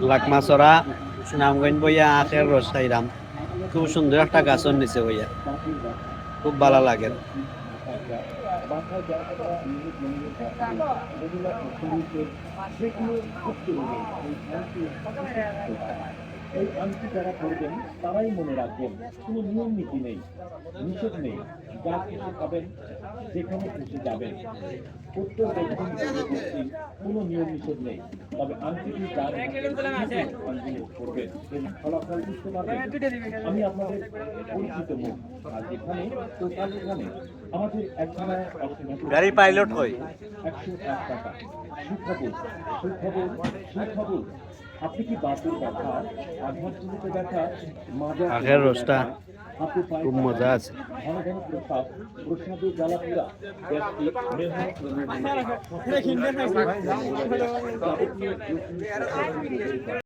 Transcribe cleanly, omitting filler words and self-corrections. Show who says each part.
Speaker 1: লাকমাছড়া সুনামগঞ্জ বইয়া আখের রস খাইলাম, খুব সুন্দর একটা গাছর নিচে বইয়া, খুব ভালো লাগে।
Speaker 2: এই আংটি যারা করবেন তারাই মনে রাখবেন, কোনো নিয়ম নীতি নেই, নিষেধ নেই, যা খুশি খাবেন, যেখানে খুশি যাবেন, উত্তর দক্ষিণ পশ্চিম কোনো নিয়ম নিষেধ নেই। তবে আংটিটি যার করবেন এর ফলাফল বুঝতে পারবেন। আমি আপনাদের পরিচিত মুখ, আর এখানে টোটাল এখানে আমাদের একখানায়
Speaker 1: গাড়ি পাইলট হয়
Speaker 2: 101 টাকা। সুখবর সুখবর সুখবর, আপনি কি বাতের ব্যথা, আঘাতজনিত ব্যথা,
Speaker 1: আখের রসটা
Speaker 2: হাতে পায়ে
Speaker 1: খুব মজা আছে।
Speaker 2: ঘন ঘন প্রস্রাব, প্রস্রাবের জ্বালাপোড়া, গ্যাস্ট্রিক,